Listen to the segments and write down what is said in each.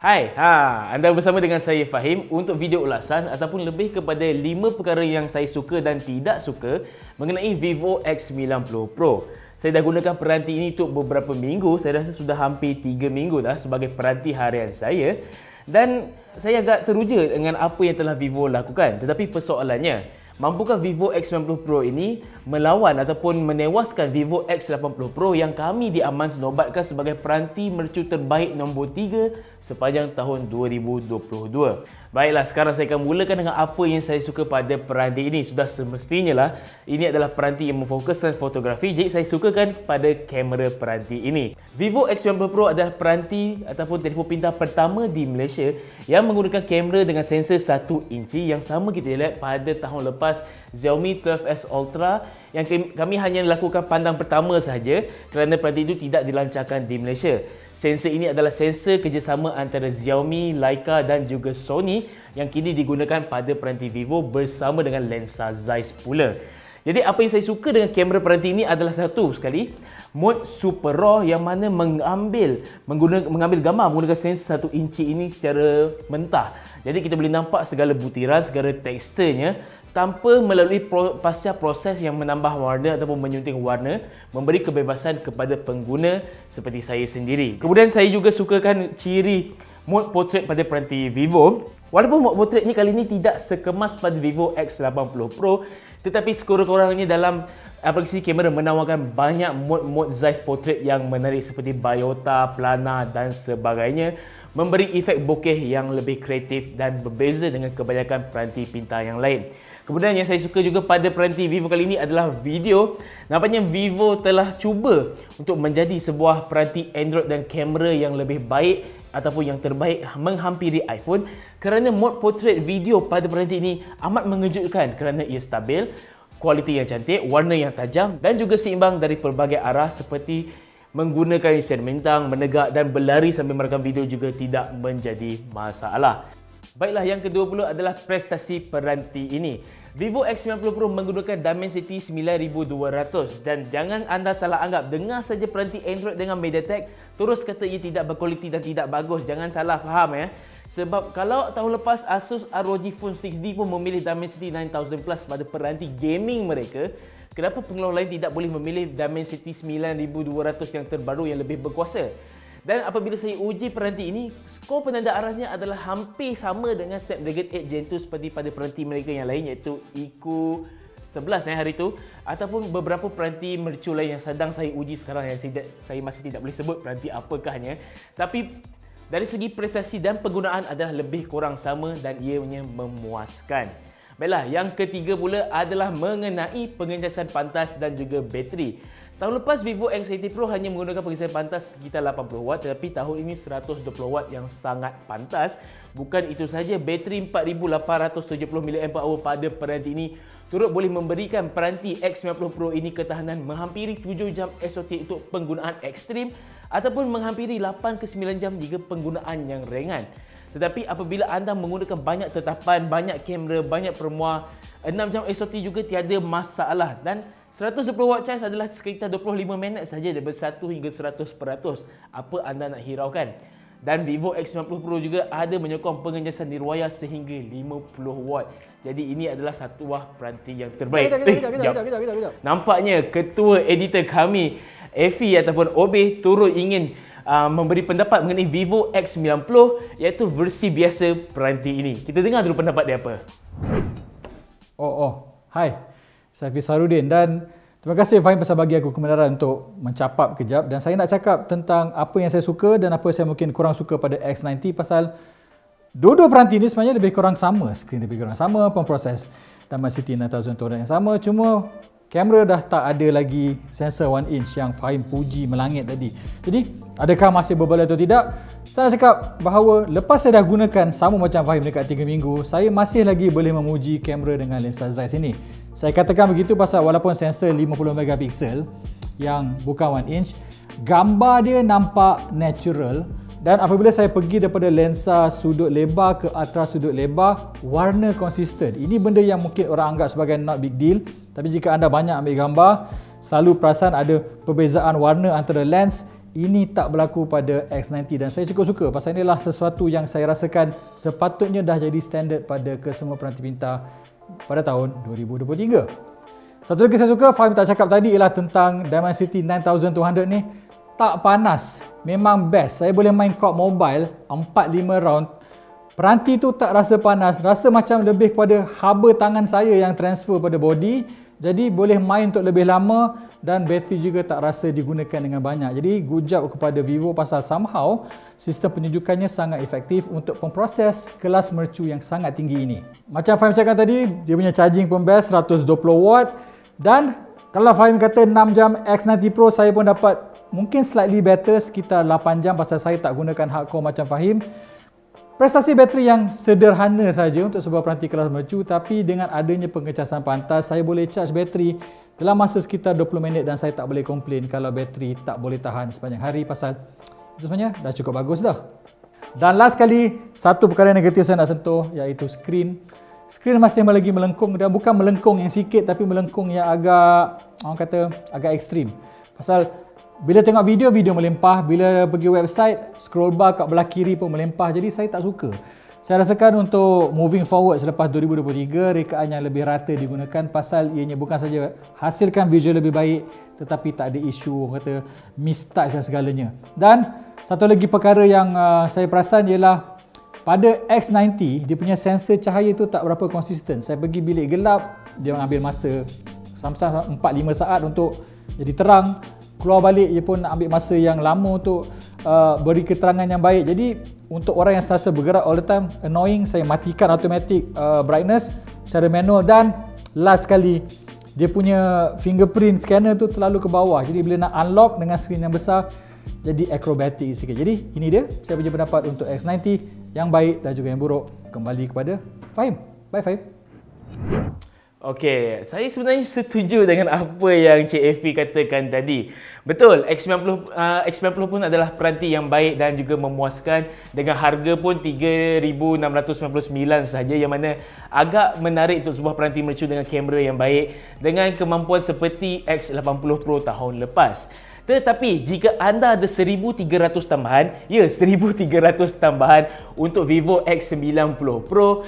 Hai, anda bersama dengan saya Fahim untuk video ulasan ataupun lebih kepada 5 perkara yang saya suka dan tidak suka mengenai Vivo X90 Pro. Saya dah gunakan peranti ini untuk beberapa minggu, saya rasa sudah hampir 3 minggu dah sebagai peranti harian saya. Dan saya agak teruja dengan apa yang telah Vivo lakukan. Tetapi persoalannya, mampukah Vivo X90 Pro ini melawan ataupun menewaskan Vivo X80 Pro yang kami di Amans nobatkan sebagai peranti mercu terbaik nombor 3 sepanjang tahun 2022. Baiklah, sekarang saya akan mulakan dengan apa yang saya suka pada peranti ini. Sudah semestinya lah, ini adalah peranti yang memfokuskan fotografi, jadi saya sukakan pada kamera peranti ini. Vivo X90 Pro adalah peranti ataupun telefon pintar pertama di Malaysia yang menggunakan kamera dengan sensor 1 inci yang sama kita lihat pada tahun lepas Xiaomi 12S Ultra yang kami hanya lakukan pandang pertama sahaja kerana peranti itu tidak dilancarkan di Malaysia. Sensor ini adalah sensor kerjasama antara Xiaomi, Leica dan juga Sony yang kini digunakan pada peranti Vivo bersama dengan lensa Zeiss pula. Jadi apa yang saya suka dengan kamera peranti ini adalah satu sekali, mode Super RAW yang mana mengambil gambar menggunakan sensor 1 inci ini secara mentah. Jadi kita boleh nampak segala butiran, segala teksturnya tanpa melalui pasca proses yang menambah warna ataupun menyunting warna, memberi kebebasan kepada pengguna seperti saya sendiri. Kemudian saya juga sukakan ciri mode portrait pada peranti Vivo. Walaupun mode portrait ni kali ini tidak sekemas pada Vivo X80 Pro, tetapi sekurang-kurangnya dalam aplikasi kamera menawarkan banyak mode Zeiss portrait yang menarik seperti biota, plana dan sebagainya, memberi efek bokeh yang lebih kreatif dan berbeza dengan kebanyakan peranti pintar yang lain. Kemudian yang saya suka juga pada peranti Vivo kali ini adalah video. Nampaknya Vivo telah cuba untuk menjadi sebuah peranti Android dan kamera yang lebih baik ataupun yang terbaik menghampiri iPhone kerana mode portrait video pada peranti ini amat mengejutkan kerana ia stabil, kualiti yang cantik, warna yang tajam dan juga seimbang dari pelbagai arah seperti menggunakan sinar bintang, menegak dan berlari sambil merekam video juga tidak menjadi masalah. Baiklah, yang kedua pula adalah prestasi peranti ini. Vivo X90 Pro menggunakan Dimensity 9200 dan jangan anda salah anggap dengar saja peranti Android dengan MediaTek terus kata ia tidak berkualiti dan tidak bagus. Jangan salah faham ya. Sebab kalau tahun lepas Asus ROG Phone 6D pun memilih Dimensity 9000 Plus pada peranti gaming mereka, kenapa pengeluar lain tidak boleh memilih Dimensity 9200 yang terbaru yang lebih berkuasa? Dan apabila saya uji peranti ini, skor penanda arahnya adalah hampir sama dengan Snapdragon 8 Gen 2 seperti pada peranti mereka yang lain iaitu EQ 11 hari itu ataupun beberapa peranti mercu lain yang sedang saya uji sekarang yang saya masih tidak boleh sebut peranti apakahnya. Tapi dari segi prestasi dan penggunaan adalah lebih kurang sama dan ianya memuaskan. Baiklah, yang ketiga pula adalah mengenai pengecasan pantas dan juga bateri. Tahun lepas Vivo X80 Pro hanya menggunakan pengecasan pantas sekitar 80W, tetapi tahun ini 120W yang sangat pantas. Bukan itu saja, bateri 4870mAh pada peranti ini turut boleh memberikan peranti X90 Pro ini ketahanan menghampiri 7 jam SOT untuk penggunaan ekstrim ataupun menghampiri 8 ke 9 jam jika penggunaan yang ringan. Tetapi apabila anda menggunakan banyak tetapan, banyak kamera, banyak permuar, 6 jam SOT juga tiada masalah dan 120W charge adalah sekitar 25 minit saja daripada 1 hingga 100%. Apa anda nak hiraukan? Dan Vivo X90 Pro juga ada menyokong pengecasan nirwaya sehingga 50W. Jadi ini adalah satu peranti yang terbaik. Nampaknya ketua editor kami, Effie ataupun Obe turut ingin memberi pendapat mengenai Vivo X90 iaitu versi biasa peranti ini. Kita dengar dulu pendapat dia apa. Hai. Saya Fisarudin dan terima kasih Fahim pasal bagi aku kebenaran untuk mencapap kejap dan saya nak cakap tentang apa yang saya suka dan apa saya mungkin kurang suka pada X90 pasal dua-dua peranti ni sebenarnya lebih kurang sama, skrin lebih kurang sama, pemproses Dimensity 9000 torrent yang sama, cuma kamera dah tak ada lagi sensor 1 inch yang Fahim puji melangit tadi. Jadi adakah masih berbaloi atau tidak? Saya nak cakap bahawa lepas saya dah gunakan sama macam Fahim dekat 3 minggu, saya masih lagi boleh memuji kamera dengan lensa Zeiss ini. Saya katakan begitu pasal walaupun sensor 50MP yang bukan 1 inch, gambar dia nampak natural dan apabila saya pergi daripada lensa sudut lebar ke ultra sudut lebar, warna konsisten. Ini benda yang mungkin orang anggap sebagai not big deal, tapi jika anda banyak ambil gambar, selalu perasan ada perbezaan warna antara lens ini tak berlaku pada X90 dan saya cukup suka pasal inilah sesuatu yang saya rasakan sepatutnya dah jadi standard pada kesemua peranti pintar pada tahun 2023. Satu lagi saya suka, Fahim tak cakap tadi ialah tentang Dimensity 9200 ni. Tak panas, memang best. Saya boleh main co-op mobile 4-5 round. Peranti tu tak rasa panas, rasa macam lebih kepada haba tangan saya yang transfer pada body. Jadi boleh main untuk lebih lama dan bateri juga tak rasa digunakan dengan banyak. Jadi good job kepada Vivo pasal somehow sistem penyejukannya sangat efektif untuk memproses kelas mercu yang sangat tinggi ini. Macam Fahim cakap tadi, dia punya charging pun best 120 watt dan kalau Fahim kata 6 jam X90 Pro, saya pun dapat mungkin slightly better sekitar 8 jam pasal saya tak gunakan hardcore macam Fahim. Prestasi bateri yang sederhana saja untuk sebuah peranti kelas mercu, tapi dengan adanya pengecasan pantas, saya boleh charge bateri dalam masa sekitar 20 minit dan saya tak boleh komplain kalau bateri tak boleh tahan sepanjang hari pasal itu sebenarnya dah cukup bagus dah. Dan last kali, satu perkara negatif saya nak sentuh iaitu skrin. Skrin masih lagi melengkung dan bukan melengkung yang sikit tapi melengkung yang agak, orang kata, agak ekstrim. Pasal bila tengok video melempah, bila pergi website, scroll bar kat belah kiri pun melempah. Jadi saya tak suka. Saya rasakan untuk moving forward selepas 2023, rekaan yang lebih rata digunakan pasal ianya bukan saja hasilkan visual lebih baik tetapi tak ada isu, orang kata, mistouch dan segalanya. Dan satu lagi perkara yang saya perasan ialah pada X90, dia punya sensor cahaya tu tak berapa konsisten. Saya pergi bilik gelap, dia mengambil masa sampai 4-5 saat untuk jadi terang. Keluar balik dia pun nak ambil masa yang lama untuk beri keterangan yang baik. Jadi untuk orang yang sentiasa bergerak all the time, annoying, saya matikan automatic brightness secara manual. Dan last sekali, dia punya fingerprint scanner tu terlalu ke bawah. Jadi bila nak unlock dengan skrin yang besar, jadi acrobatic sikit. Jadi ini dia saya punya pendapat untuk X90, yang baik dan juga yang buruk. Kembali kepada Fahim. Bye Fahim. Okey, saya sebenarnya setuju dengan apa yang Cik Effie katakan tadi. Betul, X90 pun adalah peranti yang baik dan juga memuaskan dengan harga pun 3,699 sahaja, yang mana agak menarik untuk sebuah peranti mercu dengan kamera yang baik dengan kemampuan seperti X80 Pro tahun lepas. Tetapi jika anda ada 1,300 tambahan, ya 1,300 tambahan untuk Vivo X90 Pro,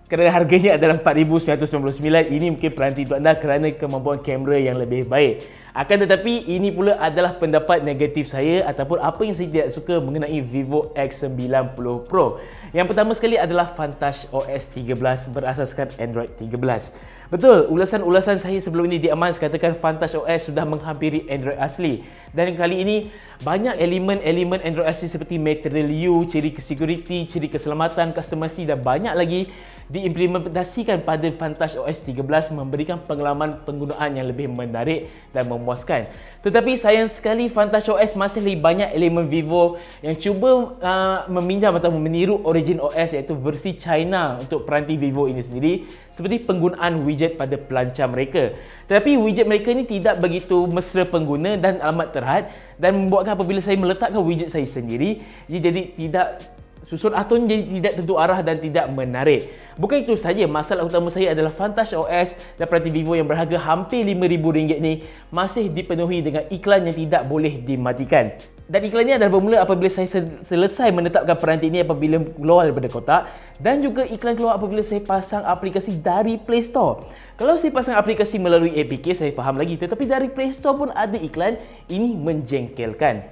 kerana harganya adalah 4,999, ini mungkin peranti untuk anda kerana kemampuan kamera yang lebih baik. Akan tetapi ini pula adalah pendapat negatif saya ataupun apa yang saya tidak suka mengenai Vivo X90 Pro. Yang pertama sekali adalah Vantage OS 13 berasaskan Android 13. Betul, ulasan-ulasan saya sebelum ini di Amans katakan Vantage OS sudah menghampiri Android asli. Dan kali ini banyak elemen-elemen Android asli seperti Material U, ciri security, ciri keselamatan, customization dan banyak lagi diimplementasikan pada Vantage OS 13, memberikan pengalaman penggunaan yang lebih menarik dan memuaskan. Tetapi sayang sekali Vantage OS masih lebih banyak elemen Vivo yang cuba meminjam atau meniru Origin OS, iaitu versi China untuk peranti Vivo ini sendiri, seperti penggunaan widget pada pelancar mereka. Tetapi widget mereka ini tidak begitu mesra pengguna dan amat terhad, dan membuatkan apabila saya meletakkan widget saya sendiri, ia jadi tidak susun atau jadi tidak tentu arah dan tidak menarik. Bukan itu saja, masalah utama saya adalah Vantage OS dan peranti Vivo yang berharga hampir RM5,000 ni masih dipenuhi dengan iklan yang tidak boleh dimatikan. Dan iklannya adalah bermula apabila saya selesai menetapkan peranti ini apabila keluar daripada kotak, dan juga iklan keluar apabila saya pasang aplikasi dari Play Store. Kalau saya pasang aplikasi melalui APK saya faham lagi, tetapi dari Play Store pun ada iklan, ini menjengkelkan.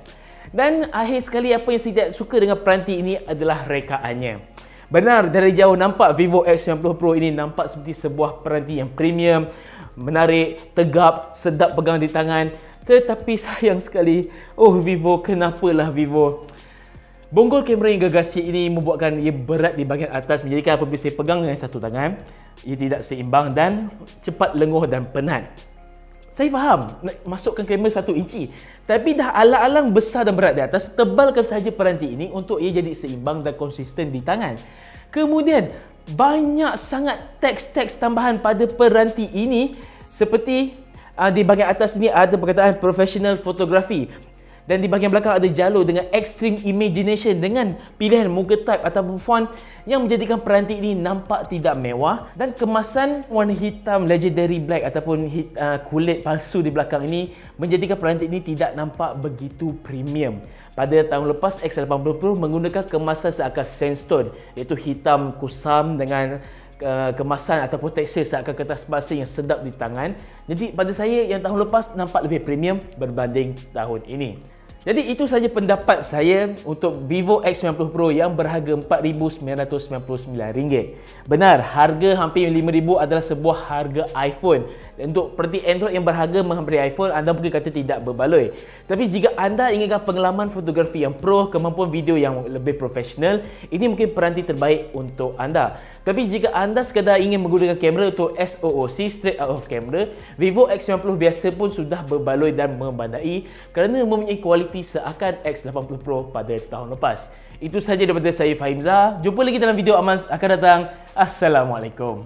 Dan akhir sekali, apa yang saya tidak suka dengan peranti ini adalah rekaannya. Benar, dari jauh nampak Vivo X90 Pro ini nampak seperti sebuah peranti yang premium, menarik, tegap, sedap pegang di tangan. Tetapi sayang sekali, Vivo, kenapalah Vivo? Bonggol kamera yang gegasi ini membuatkan ia berat di bahagian atas, menjadikan apabila saya pegang dengan satu tangan, ia tidak seimbang dan cepat lenguh dan penat. Saya faham nak masukkan kamera 1 inci, tapi dah alang-alang besar dan berat di atas, tebalkan saja peranti ini untuk ia jadi seimbang dan konsisten di tangan. Kemudian banyak sangat teks-teks tambahan pada peranti ini, seperti di bahagian atas ni ada perkataan professional photography. Dan di bahagian belakang ada jalur dengan extreme imagination dengan pilihan muka type ataupun font yang menjadikan peranti ini nampak tidak mewah, dan kemasan warna hitam legendary black ataupun kulit palsu di belakang ini menjadikan peranti ini tidak nampak begitu premium. Pada tahun lepas X80 Pro menggunakan kemasan seakan sandstone, iaitu hitam kusam dengan kemasan ataupun tekstur seakan kertas basa yang sedap di tangan. Jadi pada saya yang tahun lepas nampak lebih premium berbanding tahun ini. Jadi itu saja pendapat saya untuk Vivo X90 Pro yang berharga RM4,999. Benar, harga hampir RM5,000 adalah sebuah harga iPhone. Untuk seperti Android yang berharga menghampiri iPhone, anda mungkin kata tidak berbaloi. Tapi jika anda inginkan pengalaman fotografi yang pro, kemampuan video yang lebih profesional, ini mungkin peranti terbaik untuk anda. Tapi jika anda sekadar ingin menggunakan kamera untuk SOOC, straight out of camera, Vivo X90 biasa pun sudah berbaloi dan membandai kerana mempunyai kualiti seakan X80 Pro pada tahun lepas. Itu sahaja daripada saya, Fahim Zah. Jumpa lagi dalam video aman akan datang. Assalamualaikum.